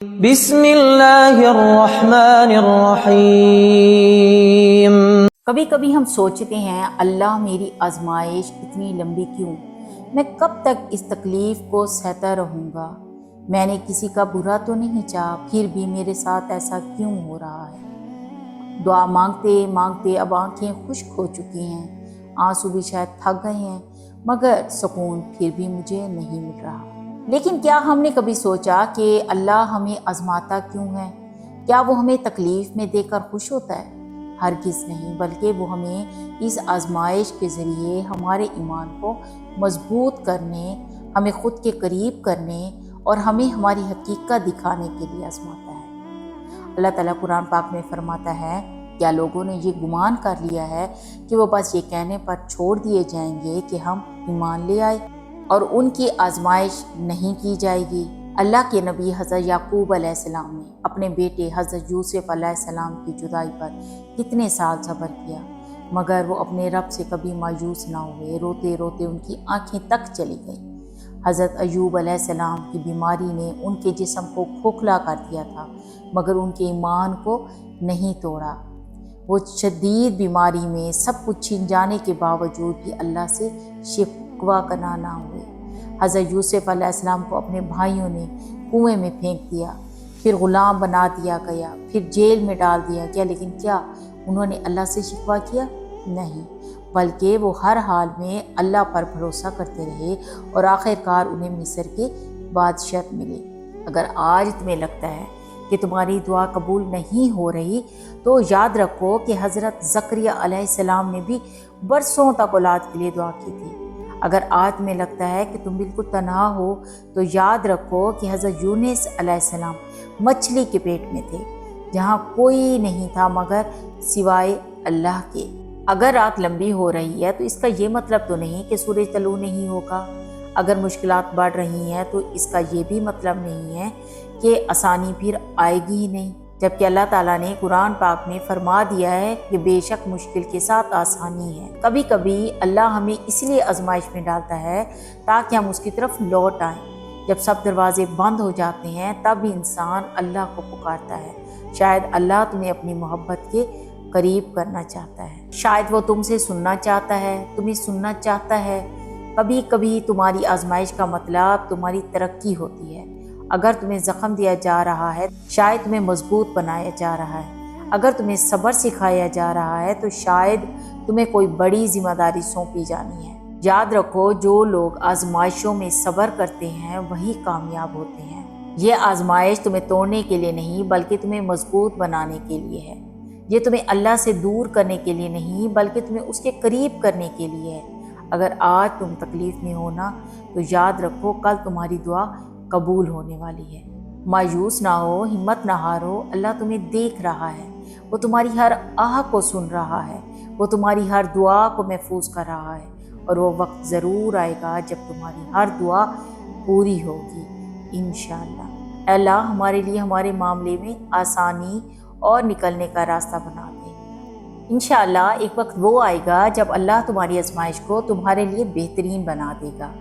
بسم اللہ الرحمن الرحیم۔ کبھی کبھی ہم سوچتے ہیں اللہ میری آزمائش اتنی لمبی کیوں؟ میں کب تک اس تکلیف کو سہتا رہوں گا؟ میں نے کسی کا برا تو نہیں چاہا، پھر بھی میرے ساتھ ایسا کیوں ہو رہا ہے؟ دعا مانگتے مانگتے اب آنکھیں خشک ہو چکی ہیں، آنسو بھی شاید تھک گئے ہیں، مگر سکون پھر بھی مجھے نہیں مل رہا۔ لیکن کیا ہم نے کبھی سوچا کہ اللہ ہمیں آزماتا کیوں ہے؟ کیا وہ ہمیں تکلیف میں دے کر خوش ہوتا ہے؟ ہرگز نہیں، بلکہ وہ ہمیں اس آزمائش کے ذریعے ہمارے ایمان کو مضبوط کرنے، ہمیں خود کے قریب کرنے اور ہمیں ہماری حقیقت دکھانے کے لیے آزماتا ہے۔ اللہ تعالیٰ قرآن پاک میں فرماتا ہے، کیا لوگوں نے یہ گمان کر لیا ہے کہ وہ بس یہ کہنے پر چھوڑ دیے جائیں گے کہ ہم ایمان لے آئے اور ان کی آزمائش نہیں کی جائے گی؟ اللہ کے نبی حضرت یعقوب علیہ السلام نے اپنے بیٹے حضرت یوسف علیہ السلام کی جدائی پر کتنے سال صبر کیا، مگر وہ اپنے رب سے کبھی مایوس نہ ہوئے، روتے روتے ان کی آنکھیں تک چلی گئیں۔ حضرت ایوب علیہ السلام کی بیماری نے ان کے جسم کو کھوکھلا کر دیا تھا، مگر ان کے ایمان کو نہیں توڑا۔ وہ شدید بیماری میں سب کچھ چھن جانے کے باوجود بھی اللہ سے شکوہ کرنا نہ ہوئے۔ حضرت یوسف علیہ السلام کو اپنے بھائیوں نے کنویں میں پھینک دیا، پھر غلام بنا دیا گیا، پھر جیل میں ڈال دیا گیا، لیکن کیا انہوں نے اللہ سے شکوہ کیا؟ نہیں، بلکہ وہ ہر حال میں اللہ پر بھروسہ کرتے رہے اور آخرکار انہیں مصر کے بادشاہ ملے۔ اگر آج تمہیں لگتا ہے کہ تمہاری دعا قبول نہیں ہو رہی تو یاد رکھو کہ حضرت زکریا علیہ السلام نے بھی برسوں تک اولاد کے لیے دعا کی تھی۔ اگر آج تمہیں لگتا ہے کہ تم بالکل تنہا ہو تو یاد رکھو کہ حضرت یونس علیہ السلام مچھلی کے پیٹ میں تھے، جہاں کوئی نہیں تھا مگر سوائے اللہ کے۔ اگر رات لمبی ہو رہی ہے تو اس کا یہ مطلب تو نہیں کہ سورج طلوع نہیں ہوگا۔ اگر مشکلات بڑھ رہی ہیں تو اس کا یہ بھی مطلب نہیں ہے کہ آسانی پھر آئے گی ہی نہیں، جبکہ اللہ تعالیٰ نے قرآن پاک میں فرما دیا ہے کہ بے شک مشکل کے ساتھ آسانی ہے۔ کبھی کبھی اللہ ہمیں اس لیے آزمائش میں ڈالتا ہے تاکہ ہم اس کی طرف لوٹ آئیں۔ جب سب دروازے بند ہو جاتے ہیں تب بھی انسان اللہ کو پکارتا ہے۔ شاید اللہ تمہیں اپنی محبت کے قریب کرنا چاہتا ہے، شاید وہ تم سے سننا چاہتا ہے، تمہیں سننا چاہتا ہے۔ کبھی کبھی تمہاری آزمائش کا مطلب تمہاری ترقی ہوتی ہے۔ اگر تمہیں زخم دیا جا رہا ہے شاید تمہیں مضبوط بنایا جا رہا ہے۔ اگر تمہیں صبر سکھایا جا رہا ہے تو شاید تمہیں کوئی بڑی ذمہ داری سونپی جانی ہے۔ یاد رکھو، جو لوگ آزمائشوں میں صبر کرتے ہیں وہی کامیاب ہوتے ہیں۔ یہ آزمائش تمہیں توڑنے کے لیے نہیں بلکہ تمہیں مضبوط بنانے کے لیے ہے۔ یہ تمہیں اللہ سے دور کرنے کے لیے نہیں بلکہ تمہیں اس کے قریب کرنے کے لیے ہے۔ اگر آج تم تکلیف میں ہو نا تو یاد رکھو کل تمہاری دعا قبول ہونے والی ہے۔ مایوس نہ ہو، ہمت نہ ہارو، اللہ تمہیں دیکھ رہا ہے، وہ تمہاری ہر آہ کو سن رہا ہے، وہ تمہاری ہر دعا کو محفوظ کر رہا ہے، اور وہ وقت ضرور آئے گا جب تمہاری ہر دعا پوری ہوگی انشاءاللہ۔ اے اللہ ہمارے لیے ہمارے معاملے میں آسانی اور نکلنے کا راستہ بنا دے۔ انشاءاللہ ایک وقت وہ آئے گا جب اللہ تمہاری آزمائش کو تمہارے لیے بہترین بنا دے گا۔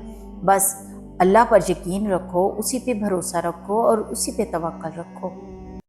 بس اللہ پر یقین رکھو، اسی پہ بھروسہ رکھو اور اسی پہ توکل رکھو۔